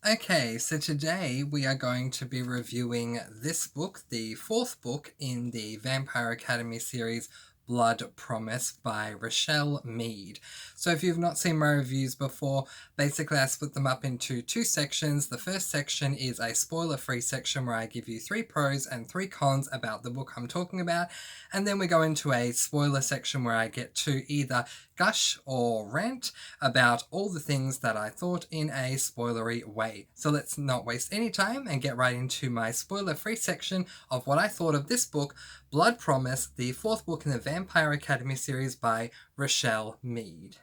Okay, so today we are going to be reviewing this book, the fourth book in the Vampire Academy series, Blood Promise by Rochelle Mead. So if you've not seen my reviews before, basically I split them up into two sections. The first section is a spoiler-free section where I give you 3 pros and 3 cons about the book I'm talking about, and then we go into a spoiler section where I get to either gush or rant about all the things that I thought in a spoilery way. So let's not waste any time and get right into my spoiler-free section of what I thought of this book, Blood Promise, the fourth book in the Vampire Academy series by Rochelle Mead.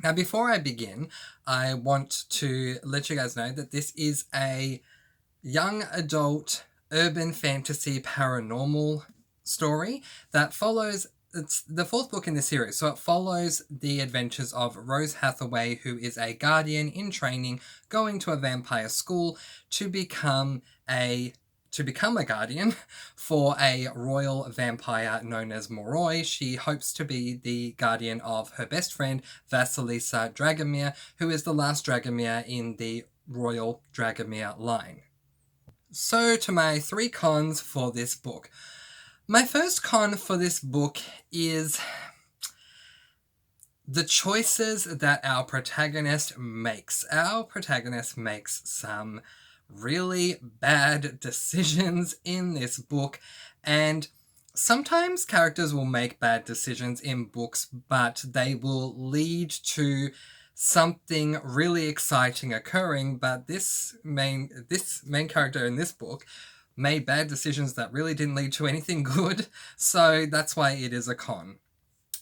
Now, before I begin, I want to let you guys know that this is a young adult urban fantasy paranormal story that follows. It's the fourth book in the series, so it follows the adventures of Rose Hathaway, who is a guardian in training, going to a vampire school to become a guardian for a royal vampire known as Moroi. She hopes to be the guardian of her best friend, Vasilisa Dragomir, who is the last Dragomir in the royal Dragomir line. So to my 3 cons for this book. My first con for this book is the choices that our protagonist makes. Our protagonist makes some really bad decisions in this book, and sometimes characters will make bad decisions in books, but they will lead to something really exciting occurring. But this main character in this book made bad decisions that really didn't lead to anything good, so that's why it is a con.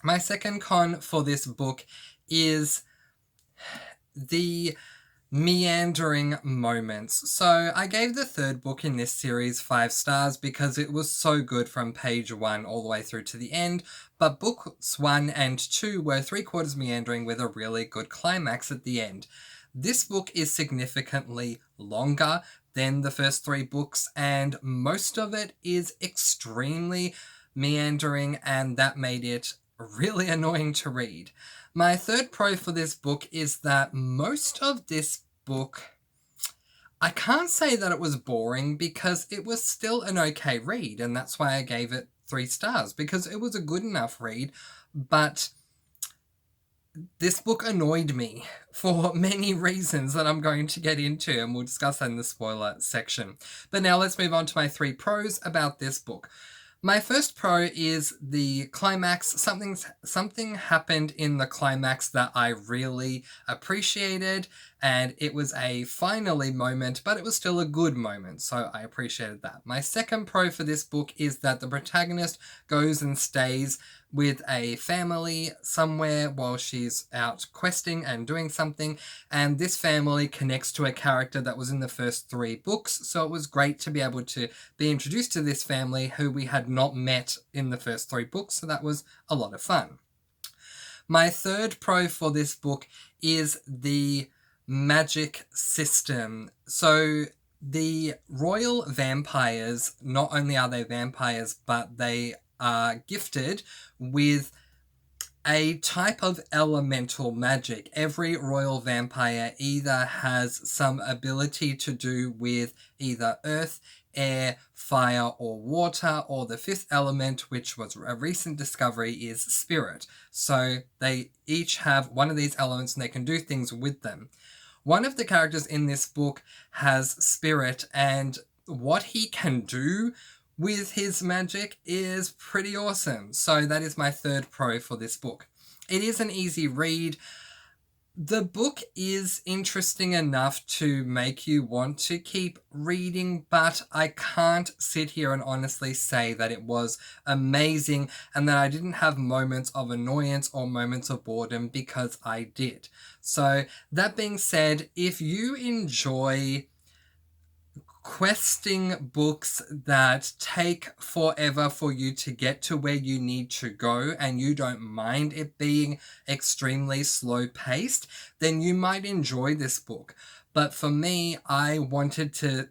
My second con for this book is the Meandering Moments. So I gave the third book in this series 5 stars because it was so good from page 1 all the way through to the end, but books 1 and 2 were 3/4 meandering with a really good climax at the end. This book is significantly longer than the first 3 books, and most of it is extremely meandering, and that made it really annoying to read. My third pro for this book is that most of this book, I can't say that it was boring because it was still an okay read, and that's why I gave it 3 stars, because it was a good enough read, but this book annoyed me for many reasons that I'm going to get into, and we'll discuss that in the spoiler section. But now let's move on to my 3 pros about this book. My first pro is the climax. Something happened in the climax that I really appreciated, and it was a finally moment, but it was still a good moment, so I appreciated that. My second pro for this book is that the protagonist goes and stays with a family somewhere while she's out questing and doing something, and this family connects to a character that was in the first 3 books, so it was great to be able to be introduced to this family who we had not met in the first 3 books, so that was a lot of fun. My third pro for this book is the magic system. So the royal vampires, not only are they vampires, but they are gifted with a type of elemental magic. Every royal vampire either has some ability to do with either earth, air, fire, or water, or the 5th element, which was a recent discovery, is spirit. So they each have one of these elements and they can do things with them. One of the characters in this book has spirit, and what he can do with his magic is pretty awesome. So that is my third pro for this book. It is an easy read. The book is interesting enough to make you want to keep reading, but I can't sit here and honestly say that it was amazing and that I didn't have moments of annoyance or moments of boredom, because I did. So that being said, if you enjoy questing books that take forever for you to get to where you need to go, and you don't mind it being extremely slow paced, then you might enjoy this book. But for me, I wanted to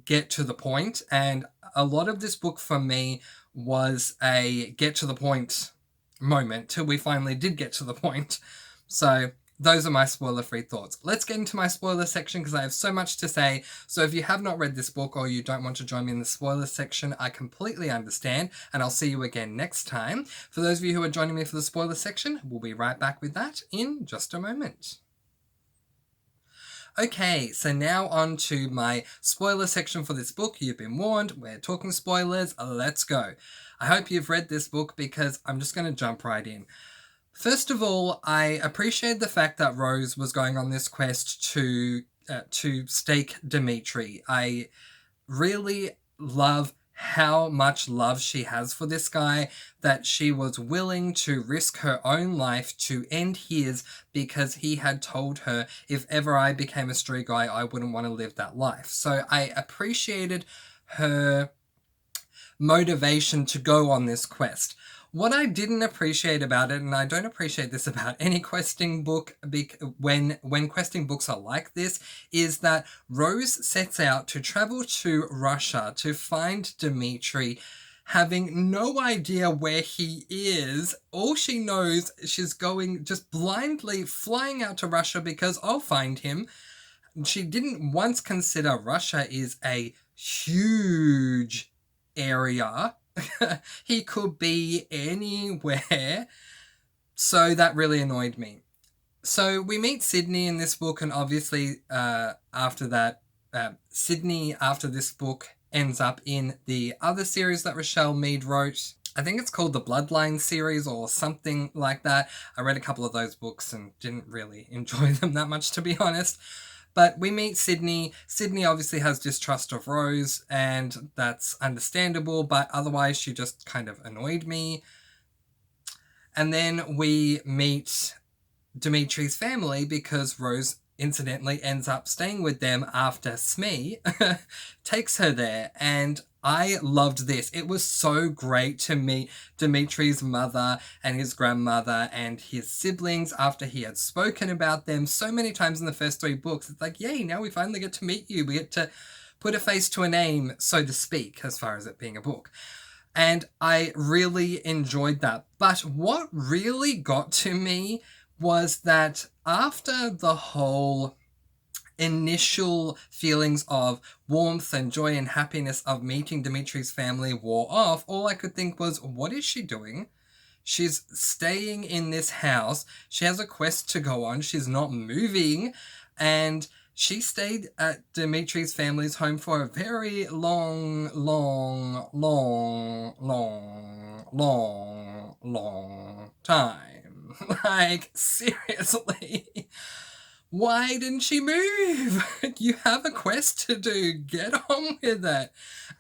get to the point, and a lot of this book for me was a get to the point moment till we finally did get to the point. So those are my spoiler-free thoughts. Let's get into my spoiler section because I have so much to say. So if you have not read this book or you don't want to join me in the spoiler section, I completely understand, and I'll see you again next time. For those of you who are joining me for the spoiler section, we'll be right back with that in just a moment. Okay, so now on to my spoiler section for this book. You've been warned, we're talking spoilers, let's go. I hope you've read this book because I'm just going to jump right in. First of all, I appreciate the fact that Rose was going on this quest to stake Dimitri. I really love how much love she has for this guy, that she was willing to risk her own life to end his because he had told her, if ever I became a street guy, I wouldn't want to live that life. So I appreciated her motivation to go on this quest. What I didn't appreciate about it, and I don't appreciate this about any questing book when questing books are like this, is that Rose sets out to travel to Russia to find Dimitri, having no idea where he is. All she knows, she's going just blindly flying out to Russia because I'll find him. She didn't once consider Russia is a huge area. He could be anywhere. So that really annoyed me. So we meet Sydney in this book, and obviously after that, Sydney after this book ends up in the other series that Rochelle Mead wrote. I think it's called the Bloodline series or something like that. I read a couple of those books and didn't really enjoy them that much, to be honest. But we meet Sydney. Sydney obviously has distrust of Rose, and that's understandable, but otherwise she just kind of annoyed me. And then we meet Dimitri's family because Rose incidentally ends up staying with them after Smee takes her there, and I loved this. It was so great to meet Dimitri's mother and his grandmother and his siblings after he had spoken about them so many times in the first 3 books. It's like, yay, now we finally get to meet you. We get to put a face to a name, so to speak, as far as it being a book. And I really enjoyed that. But what really got to me was that after the whole initial feelings of warmth and joy and happiness of meeting Dimitri's family wore off, all I could think was, what is she doing? She's staying in this house. She has a quest to go on. She's not moving. And she stayed at Dimitri's family's home for a very long time. Like, seriously. Why didn't she move? You have a quest to do. Get on with it.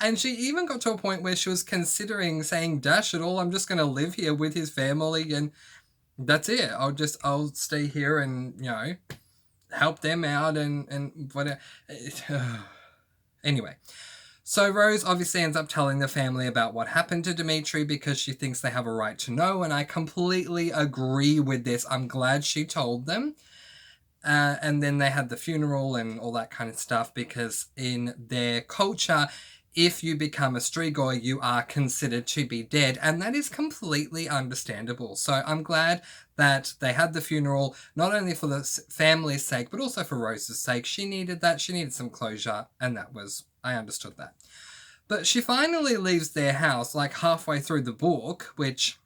And she even got to a point where she was considering saying, dash it all, I'm just going to live here with his family and that's it. I'll stay here and, help them out and whatever. Anyway. So Rose obviously ends up telling the family about what happened to Dimitri because she thinks they have a right to know, and I completely agree with this. I'm glad she told them. And then they had the funeral and all that kind of stuff because in their culture, if you become a Strigoi, you are considered to be dead, and that is completely understandable. So I'm glad that they had the funeral, not only for the family's sake, but also for Rose's sake. She needed that. She needed some closure, and I understood that. But she finally leaves their house like halfway through the book, which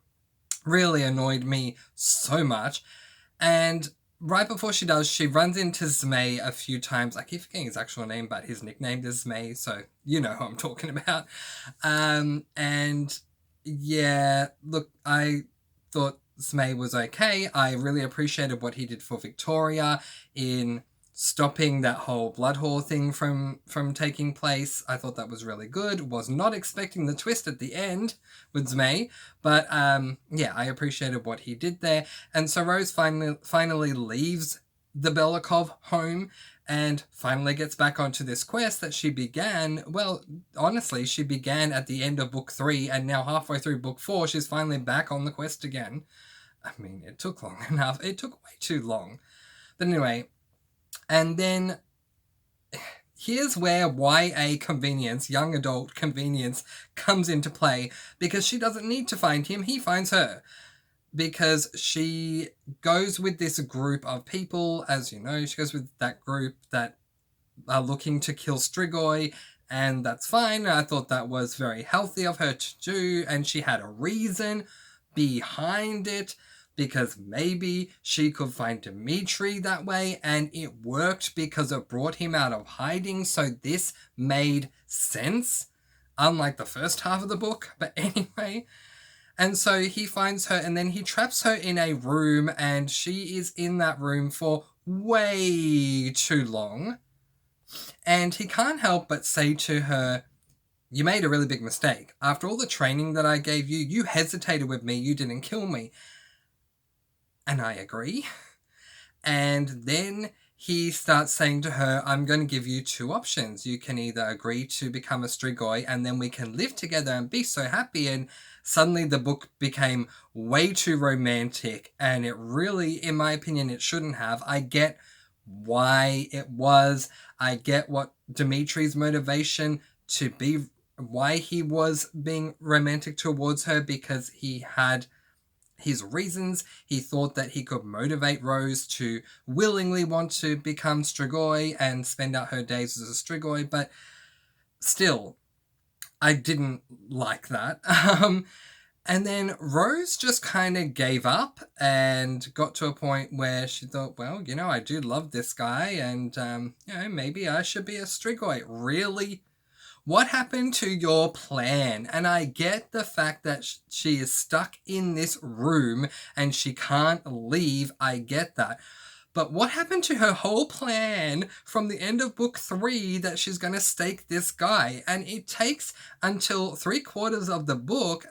really annoyed me so much. And right before she does, she runs into Zmei a few times. I keep forgetting his actual name, but his nickname is Zmei, so you know who I'm talking about. And yeah, look, I thought Zmei was okay. I really appreciated what he did for Victoria in stopping that whole blood whore thing from taking place. I thought that was really good. Was not expecting the twist at the end with Zmei, but yeah, I appreciated what he did there. And so Rose finally leaves the Belikov home and finally gets back onto this quest that she began. Well, honestly, she began at the end of book 3, and now halfway through book 4, she's finally back on the quest again. I mean, it took long enough. It took way too long. But anyway, and then here's where YA convenience, young adult convenience, comes into play, because she doesn't need to find him, he finds her. because she goes with this group of people, as you know, she goes with that group that are looking to kill Strigoi, and that's fine. I thought that was very healthy of her to do, and she had a reason behind it, because maybe she could find Dimitri that way, and it worked because it brought him out of hiding, so this made sense, unlike the first half of the book. But anyway, and so he finds her, and then he traps her in a room, and she is in that room for way too long. And he can't help but say to her, "You made a really big mistake. After all the training that I gave you, you hesitated with me, you didn't kill me." And I agree. And then he starts saying to her, "I'm going to give you two options. You can either agree to become a Strigoi, and then we can live together and be so happy." And suddenly the book became way too romantic, and it really, in my opinion, it shouldn't have. I get why it was. I get what Dimitri's motivation to be, why he was being romantic towards her, because he had his reasons. He thought that he could motivate Rose to willingly want to become Strigoi and spend out her days as a Strigoi, but still, I didn't like that. And then Rose just kind of gave up and got to a point where she thought, well, I do love this guy, and, maybe I should be a Strigoi. Really? What happened to your plan? And I get the fact that she is stuck in this room and she can't leave. I get that. But what happened to her whole plan from the end of book 3 that she's going to stake this guy? And it takes until 3/4 of the book,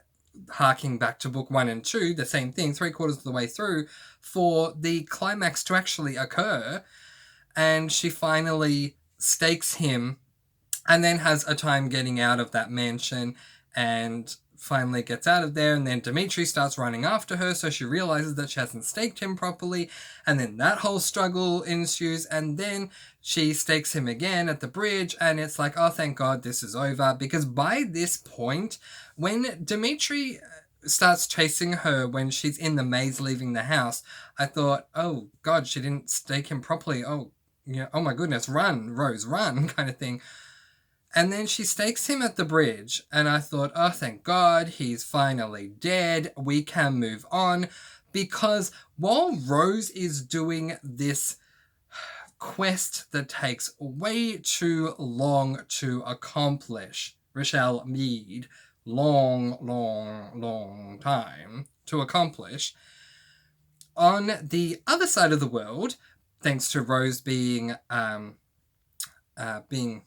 harking back to book 1 and 2, the same thing, 3/4 of the way through, for the climax to actually occur. And she finally stakes him, and then has a time getting out of that mansion, and finally gets out of there. And then Dimitri starts running after her, so she realizes that she hasn't staked him properly, and then that whole struggle ensues. And then she stakes him again at the bridge, and it's like, oh, thank God this is over, because by this point, when Dimitri starts chasing her when she's in the maze leaving the house, I thought, oh God, she didn't stake him properly. Oh my goodness, run, Rose, run, kind of thing. And then she stakes him at the bridge, and I thought, oh, thank God, he's finally dead. We can move on. Because while Rose is doing this quest that takes way too long to accomplish, Rochelle Mead, long time to accomplish, on the other side of the world, thanks to Rose being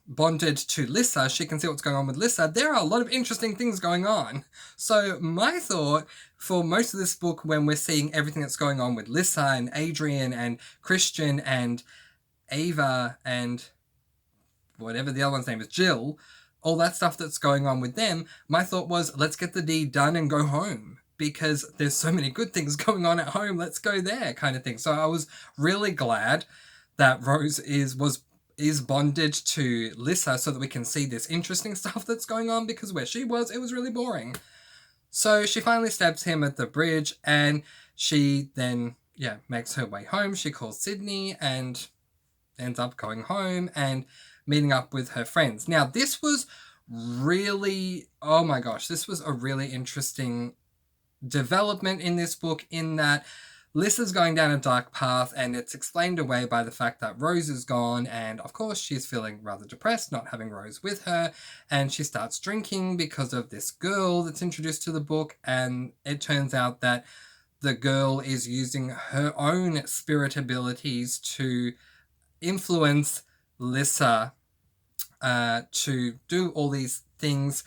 bonded to Lissa, she can see what's going on with Lissa. There are a lot of interesting things going on. So my thought for most of this book, when we're seeing everything that's going on with Lissa and Adrian and Christian and Ava and whatever the other one's name is, Jill, all that stuff that's going on with them, my thought was, let's get the deed done and go home, because there's so many good things going on at home. Let's go there, kind of thing. So I was really glad that Rose is bonded to Lissa, so that we can see this interesting stuff that's going on, because where she was, it was really boring. So she finally stabs him at the bridge, and she then, makes her way home. She calls Sydney and ends up going home and meeting up with her friends. Now, this was really, oh my gosh, this was a really interesting development in this book, in that Lissa's going down a dark path, and it's explained away by the fact that Rose is gone, and of course she's feeling rather depressed not having Rose with her, and she starts drinking because of this girl that's introduced to the book, and it turns out that the girl is using her own spirit abilities to influence Lissa to do all these things.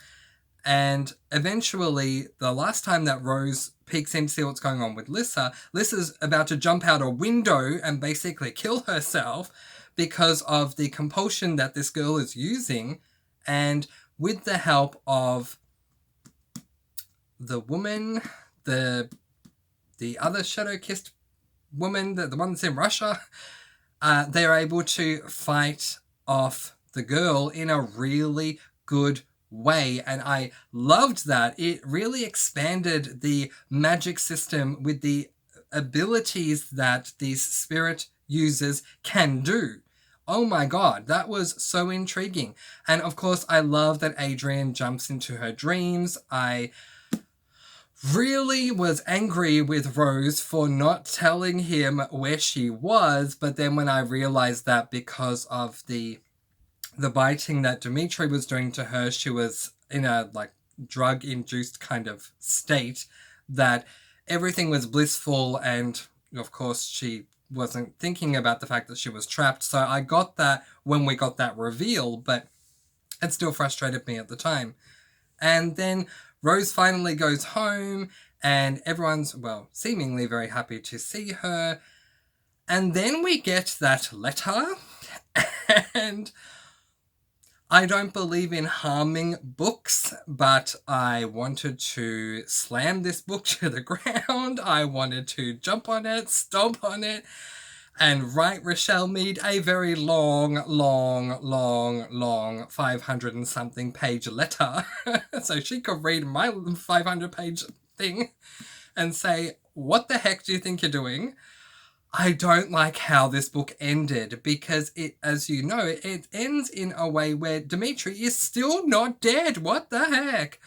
And eventually, the last time that Rose peeks in to see what's going on with Lissa, Lissa's about to jump out a window and basically kill herself because of the compulsion that this girl is using. And with the help of the woman, the other shadow-kissed woman, the one that's in Russia, they are able to fight off the girl in a really good way, and I loved that. It really expanded the magic system with the abilities that these spirit users can do. Oh my god, that was so intriguing. And of course, I love that Adrian jumps into her dreams. I really was angry with Rose for not telling him where she was, but then when I realized that because of the biting that Dimitri was doing to her, she was in a like drug induced kind of state, that everything was blissful, and of course she wasn't thinking about the fact that she was trapped. So I got that when we got that reveal, but it still frustrated me at the time. And then Rose finally goes home, and everyone's, well, seemingly very happy to see her. And then we get that letter, and I don't believe in harming books, but I wanted to slam this book to the ground. I wanted to jump on it, stomp on it, and write Rochelle Mead a very long 500 and something page letter so she could read my 500 page thing and say, what the heck do you think you're doing? I don't like how this book ended, because it, as you know, it ends in a way where Dimitri is still not dead. What the heck?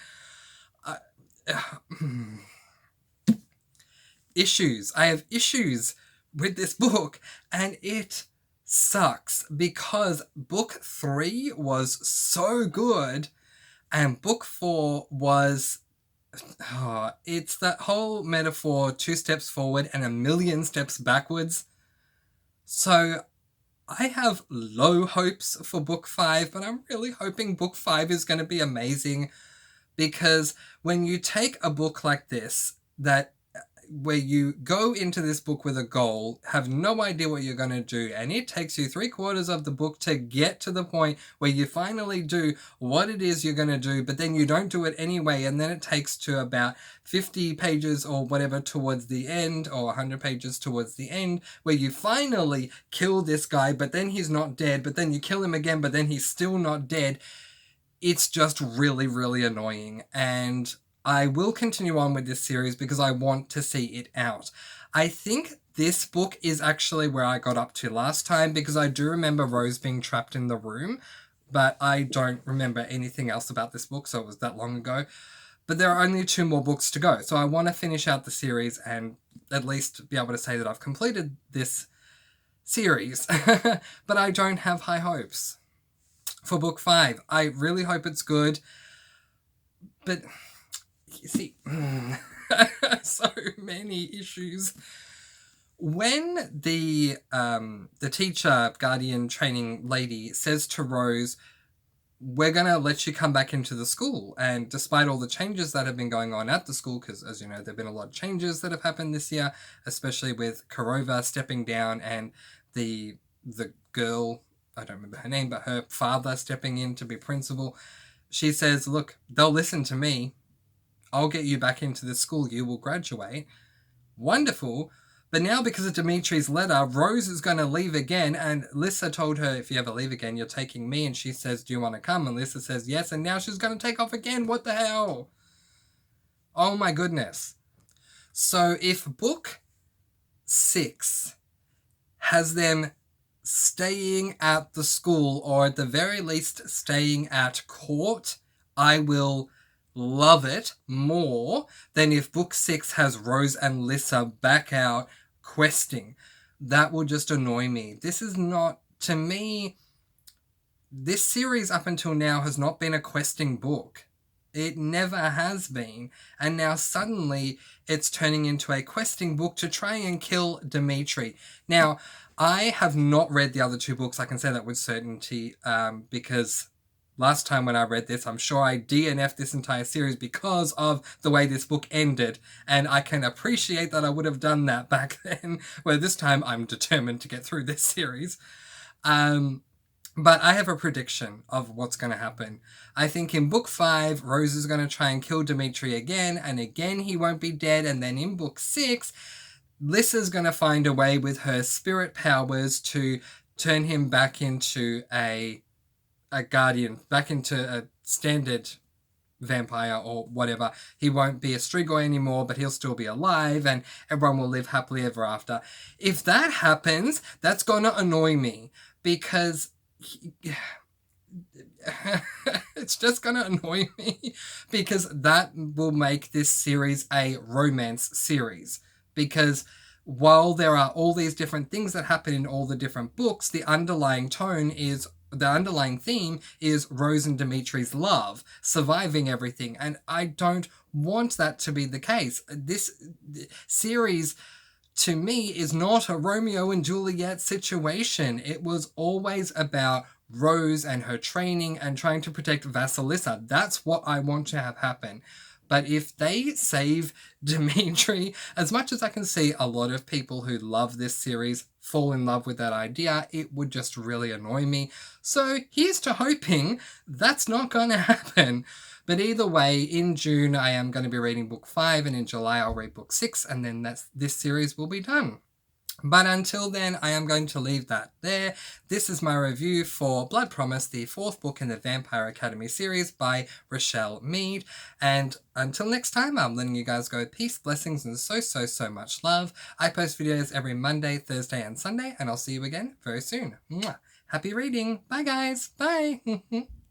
Issues. I have issues with this book, and it sucks because book 3 was so good and book 4 was it's that whole metaphor, 2 steps forward and a million steps backwards. So I have low hopes for book 5, but I'm really hoping book 5 is going to be amazing, because when you take a book like this, that where you go into this book with a goal, have no idea what you're going to do, and it takes you 3/4 of the book to get to the point where you finally do what it is you're going to do, but then you don't do it anyway, and then it takes to about 50 pages or whatever towards the end, or 100 pages towards the end, where you finally kill this guy, but then he's not dead, but then you kill him again, but then he's still not dead. It's just really, really annoying, and I will continue on with this series because I want to see it out. I think this book is actually where I got up to last time, because I do remember Rose being trapped in the room, but I don't remember anything else about this book, so it was that long ago. But there are only 2 more books to go, so I want to finish out the series and at least be able to say that I've completed this series. But I don't have high hopes for book 5. I really hope it's good, but you see, so many issues. When the teacher, guardian, training lady says to Rose, we're going to let you come back into the school, and despite all the changes that have been going on at the school, because as you know, there have been a lot of changes that have happened this year, especially with Korova stepping down and the girl, I don't remember her name, but her father stepping in to be principal, she says, look, they'll listen to me. I'll get you back into the school. You will graduate. Wonderful. But now, because of Dimitri's letter, Rose is going to leave again. And Lissa told her, if you ever leave again, you're taking me. And she says, do you want to come? And Lissa says, yes. And now she's going to take off again. What the hell? Oh my goodness. So if book 6 has them staying at the school, or at the very least staying at court, I will love it more than if book 6 has Rose and Lissa back out questing. That will just annoy me. This is not, to me, this series up until now has not been a questing book. It never has been. And now suddenly it's turning into a questing book to try and kill Dimitri. Now, I have not read the other 2 books. I can say that with certainty, because last time when I read this, I'm sure I DNF'd this entire series because of the way this book ended. And I can appreciate that I would have done that back then, where this time I'm determined to get through this series. But I have a prediction of what's going to happen. I think in book 5, Rose is going to try and kill Dimitri again, and again he won't be dead. And then in book 6, Lissa's going to find a way with her spirit powers to turn him back into a guardian, back into standard vampire or whatever. He won't be a Strigoi anymore, but he'll still be alive and everyone will live happily ever after. If that happens, that's gonna annoy me because it's just gonna annoy me because that will make this series a romance series. Because while there are all these different things that happen in all the different books, the underlying theme is Rose and Dimitri's love, surviving everything, and I don't want that to be the case. This series, to me, is not a Romeo and Juliet situation. It was always about Rose and her training and trying to protect Vasilissa. That's what I want to have happen. But if they save Dimitri, as much as I can see a lot of people who love this series fall in love with that idea, it would just really annoy me. So here's to hoping that's not going to happen. But either way, in June I am going to be reading book 5, and in July I'll read book 6, and then this series will be done. But until then, I am going to leave that there. This is my review for Blood Promise, the 4th book in the Vampire Academy series by Rochelle Mead. And until next time, I'm letting you guys go. Peace, blessings, and so much love. I post videos every Monday, Thursday, and Sunday, and I'll see you again very soon. Mwah. Happy reading. Bye, guys. Bye.